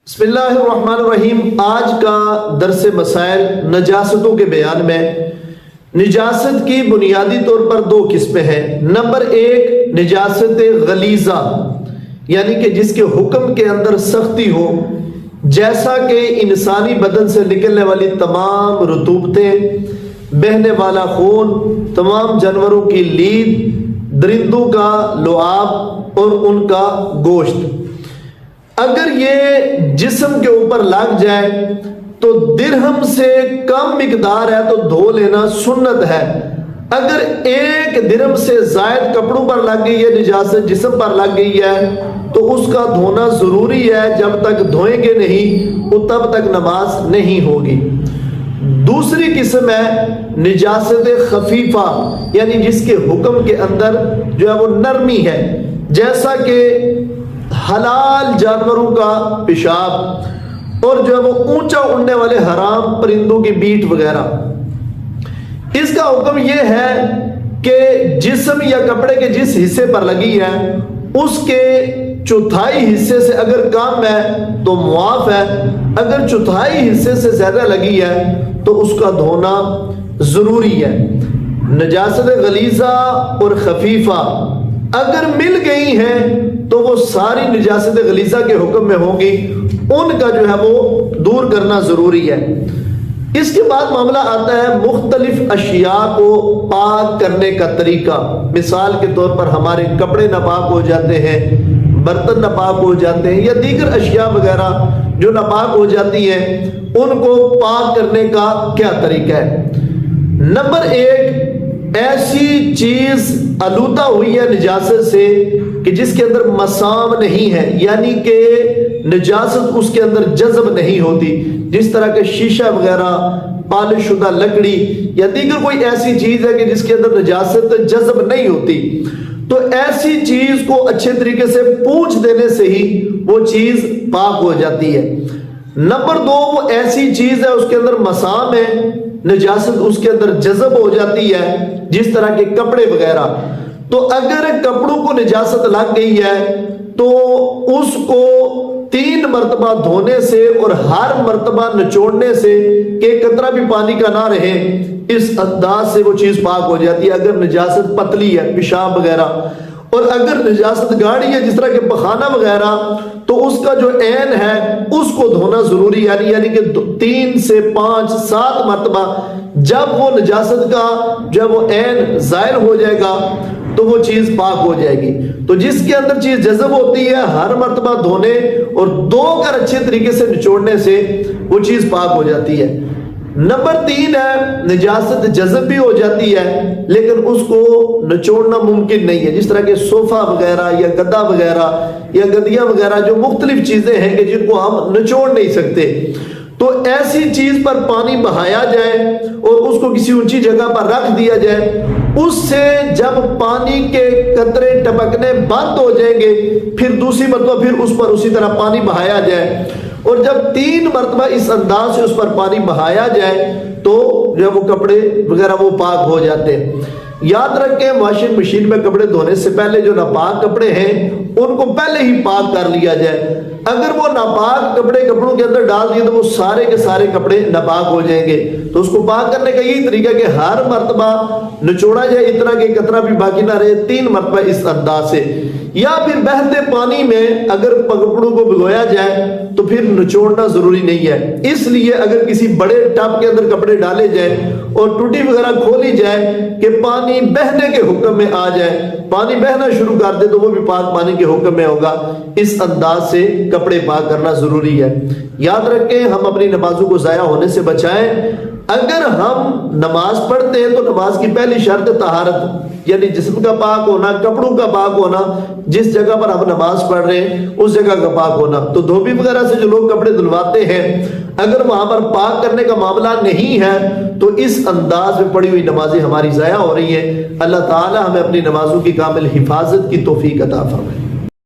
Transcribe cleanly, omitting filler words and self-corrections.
بسم اللہ الرحمن الرحیم۔ آج کا درس مسائل نجاستوں کے بیان میں نجاست کی بنیادی طور پر دو قسمیں ہیں۔ نمبر ایک نجاست غلیظہ، یعنی کہ جس کے حکم کے اندر سختی ہو، جیسا کہ انسانی بدن سے نکلنے والی تمام رطوبتیں، بہنے والا خون، تمام جانوروں کی لید، درندوں کا لعاب اور ان کا گوشت۔ اگر یہ جسم کے اوپر لگ جائے تو درہم سے کم مقدار ہے تو دھو لینا سنت ہے۔ اگر ایک درہم سے زائد کپڑوں پر لگ گئی ہے، نجاست جسم پر لگ گئی ہے، تو اس کا دھونا ضروری ہے۔ جب تک دھوئیں گے نہیں وہ تب تک نماز نہیں ہوگی۔ دوسری قسم ہے نجاست خفیفہ، یعنی جس کے حکم کے اندر جو ہے وہ نرمی ہے، جیسا کہ حلال جانوروں کا پیشاب اور جو ہے وہ اونچا اڑنے والے حرام پرندوں کی بیٹ وغیرہ۔ اس کا حکم یہ ہے کہ جسم یا کپڑے کے جس حصے پر لگی ہے اس کے چوتھائی حصے سے اگر کم ہے تو معاف ہے، اگر چوتھائی حصے سے زیادہ لگی ہے تو اس کا دھونا ضروری ہے۔ نجاست غلیظہ اور خفیفہ اگر مل گئی ہیں تو وہ ساری نجاست غلیظہ کے حکم میں ہوں گی، ان کا جو ہے وہ دور کرنا ضروری ہے۔ اس کے بعد معاملہ آتا ہے مختلف اشیاء کو پاک کرنے کا طریقہ۔ مثال کے طور پر ہمارے کپڑے ناپاک ہو جاتے ہیں، برتن ناپاک ہو جاتے ہیں، یا دیگر اشیاء وغیرہ جو ناپاک ہو جاتی ہیں، ان کو پاک کرنے کا کیا طریقہ ہے؟ نمبر ایک، ایسی چیز آلودہ ہوئی ہے نجاست سے کہ جس کے اندر مسام نہیں ہے، یعنی کہ نجاست اس کے اندر جذب نہیں ہوتی، جس طرح کہ شیشہ وغیرہ، پالش شدہ لکڑی یا دیگر کوئی ایسی چیز ہے کہ جس کے اندر نجاست جذب نہیں ہوتی، تو ایسی چیز کو اچھے طریقے سے پوچھ دینے سے ہی وہ چیز پاک ہو جاتی ہے۔ نمبر دو، وہ ایسی چیز ہے اس کے اندر مسام ہے، نجاست اس کے اندر جذب ہو جاتی ہے، جس طرح کے کپڑے وغیرہ۔ تو اگر کپڑوں کو نجاست لگ گئی ہے تو اس کو 3 مرتبہ دھونے سے اور ہر مرتبہ نچوڑنے سے کہ قطرہ بھی پانی کا نہ رہے، اس انداز سے وہ چیز پاک ہو جاتی ہے۔ اگر نجاست پتلی ہے، پیشاب وغیرہ، اور اگر نجاست گاڑی ہے جس طرح کہ پخانہ وغیرہ، تو اس کا جو عین ہے اس کو دھونا ضروری ہے، یعنی کہ 3 سے 5 7 مرتبہ۔ جب وہ نجاست کا جو ہے وہ عین زائل ہو جائے گا تو وہ چیز پاک ہو جائے گی۔ تو جس کے اندر چیز جذب ہوتی ہے، ہر مرتبہ دھونے اور دھو کر اچھے طریقے سے نچوڑنے سے وہ چیز پاک ہو جاتی ہے۔ نمبر 3 ہے نجاست جذب بھی ہو جاتی ہے لیکن اس کو نچوڑنا ممکن نہیں ہے، جس طرح کہ صوفہ وغیرہ یا گدا وغیرہ یا گدیاں وغیرہ، جو مختلف چیزیں ہیں کہ جن کو ہم نچوڑ نہیں سکتے۔ تو ایسی چیز پر پانی بہایا جائے اور اس کو کسی اونچی جگہ پر رکھ دیا جائے، اس سے جب پانی کے قطرے ٹپکنے بند ہو جائیں گے پھر دوسری مرتبہ پھر اس پر اسی طرح پانی بہایا جائے، اور جب 3 مرتبہ اس انداز سے اس پر پانی بہایا جائے تو جو وہ کپڑے وغیرہ وہ پاک ہو جاتے ہیں۔ یاد رکھیں واشنگ مشین میں کپڑے دھونے سے پہلے جو ناپاک کپڑے ہیں ان کو پہلے ہی پاک کر لیا جائے۔ اگر وہ ناپاک کپڑے کپڑوں کے اندر ڈال دیے تو وہ سارے کے سارے کپڑے ناپاک ہو جائیں گے۔ تو اس کو پاک کرنے کا یہی طریقہ کہ ہر مرتبہ نچوڑا جائے اتنا کہ قطرہ بھی باقی نہ رہے، 3 مرتبہ اس انداز سے، یا پھر بہتے پانی میں اگر کپڑوں کو بھگویا جائے تو پھر نچوڑنا ضروری نہیں ہے۔ اس لیے اگر کسی بڑے ٹب کے اندر کپڑے ڈالے جائیں اور ٹوٹی وغیرہ کھولی جائے کہ پانی بہنے کے حکم میں آ جائے، پانی بہنا شروع کر دے تو وہ بھی پاک پانی کے حکم میں ہوگا۔ اس انداز سے کپڑے پاک کرنا ضروری ہے۔ یاد رکھیں ہم اپنی نمازوں کو ضائع ہونے سے بچائیں۔ اگر ہم نماز پڑھتے ہیں تو نماز کی پہلی شرط طہارت، یعنی جسم کا پاک ہونا، کپڑوں کا پاک ہونا، جس جگہ پر ہم نماز پڑھ رہے ہیں اس جگہ کا پاک ہونا۔ تو دھوبی وغیرہ سے جو لوگ کپڑے دھلواتے ہیں اگر وہاں پر پاک کرنے کا معاملہ نہیں ہے تو اس انداز میں پڑھی ہوئی نمازیں ہماری ضائع ہو رہی ہیں۔ اللہ تعالی ہمیں اپنی نمازوں کی کامل حفاظت کی توفیق عطا فرمائے۔